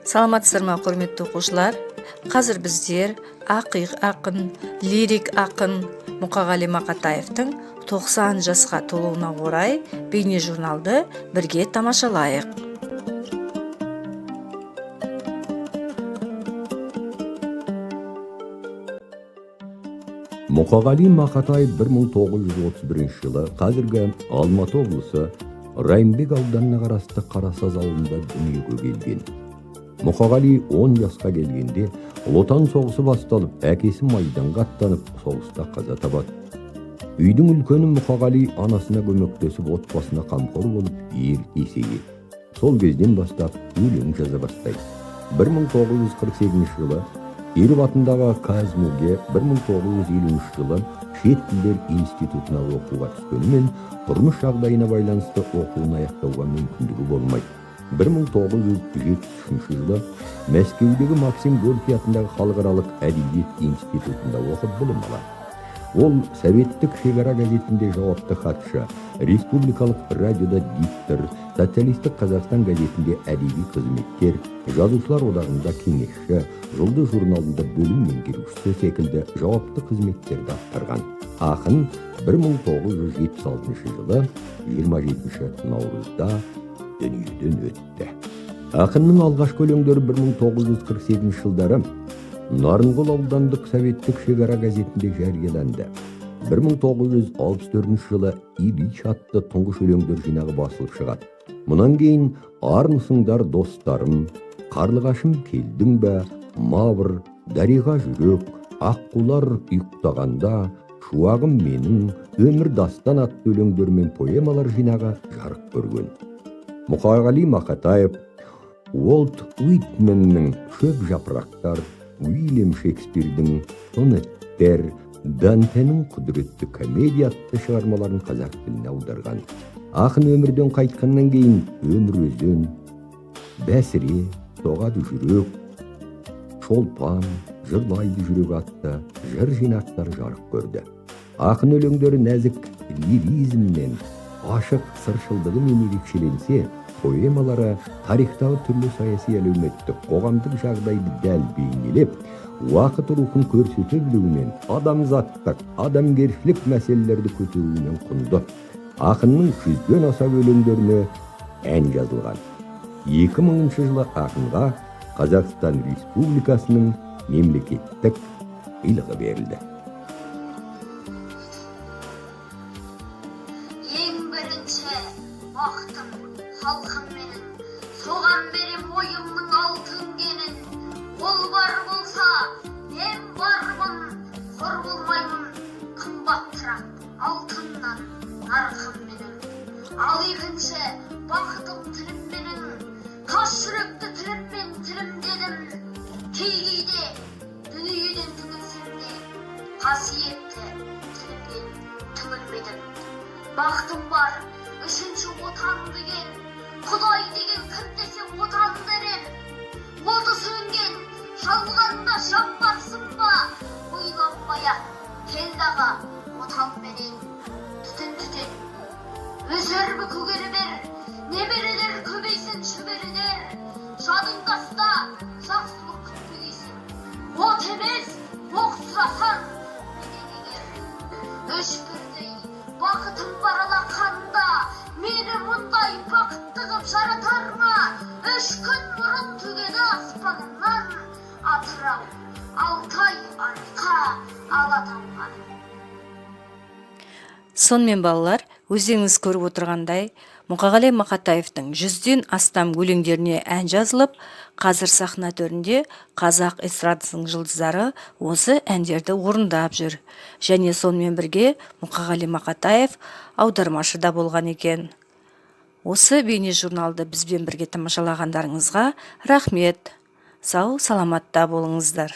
Саламатсыздар ма, құрметті оқушылар? Қазір біздер ақиық ақын, лирик ақын Мұқағали Мақатаевтың 90 жасқа толуына орай бейне журналды бірге тамашалайық. Мұқағали Мақатаев 1931 жылы қазіргі Алматы облысы Райымбек ауданына қарасты Қарасаз ауылында дүниеге келген. Мұқағали 10 жасқа келгенде Ұлы Отан соғысы басталып, әкесі майданға аттанып, соғыста қаза табады. Үйдің үлкені Мұқағали анасына көмектесіп, отбасына қамқор болып, есейеді. Сол кезден бастап өлең жаза бастайды. 1948 жылы Елбасы атындағы КАЗМУ-ге, 1953 жылы Шет тілдер институтына оқуға түскенімен, тұрмыс жағдайына байланысты оқуын аяқтауға мүмкіндігі болмайды. 1973 жылы Мәскеудегі Максим Горький атындағы халықаралық әдебиет институтында оқып білім алады. Ол Советтік шекара газетінде жауапты хатшы, республикалық радиода диктор, социалистік Қазақстан газетінде әдеби қызметкер, жазушылар одағында кеңесші, Жұлдыз журналында бөлім меңгерушісі секілді жауапты қызметтерді атқарған. Ақын 1976 жылы 27 наурызда дүниеден өтті. Ақынның алғашқы өлеңдері 1947 жылдары Нарынғол аудандық советтік шекара газетінде жарияланды. 1964 жылы Ильич атты тұңғыш өлеңдер жинағы басылып шығады. Мұнан кейін армысыңдар достарым, қарлығашым келдің бе, мавр, дариға жүрек, аққулар ұйықтағанда, шуағым менің, өмір дастан атты өлеңдер мен поэмалар жинағы жарық көрген. Мұқағали Мақатаев, Уолт Уитменнің шөп жапырақтар, Уильям Шекспирдің сонеттер, Дантенің құдіретті комедия атты шығармаларын қазақ тіліне аударған. Ақын өмірден қайтқаннан кейін өмір өзен, бәсіре, соғады жүрек, шолпан, жырлайды жүрек атты жыр жинақтары жарық көрді. Ақын өлеңдері нәзік лиризммен, ашық сыршылдығымен ерекшеленсе, поэмалары тарихтағы түрлі саяси әлеуметтік қоғамдық жағдайды дәл бейнелеп, уақыт рухын көрсете білуімен, адамзаттық, адамгершілік мәселелерді көтеруімен құнды. Ақынның 100-ден аса өлеңдеріне ән жазылған. 2000 жылы ақынға Қазақстан Республикасының мемлекеттік сыйлығы берілді. Халқым менің, соған берем ойымның алтын кенін. Ол бар болса, мен бармын, қор болмаймын, қымбаттырақ алтыннан нарқым менің. Ал екінші, бақытым тілім менің, тас жүректі тіліммен тілімдедім. Кейде дүниеден түңілсем де, қасиетті тілімден түңілмедім. Бақытым бар, үшінші отан деген, Құдай деген кім десе отан дерем. Оты сөнген, жалғанда жанбарсың ба? Ойланбай-ақ, келдағы отанменен түтін. Өсербі көгері бер, немерелер көбейсін шүберелер. Жадыңдаста жақсылық күтпегейсің. От емес, оқ сұрасан менен егер. Өшпірдей бақытым бар алақанда, мені мұндай бақытты қып жаратар ма? 3 күн бұрын түгеді аспанымнан, атырау, Алтай арқа алатауға. Сонымен балалар, өздеріңіз көріп отырғандай, Мұқағали Мақатаевтың 100-ден астам өлеңдеріне ән жазылып, қазір сахна төрінде қазақ эстрадасының жұлдыздары осы әндерді орындап жүр. Және сонымен бірге Мұқағали Мақатаев аудармашы да болған екен. Осы бейне журналды бізбен бірге тамашалағандарыңызға рахмет. Сау, саламатта болыңыздар.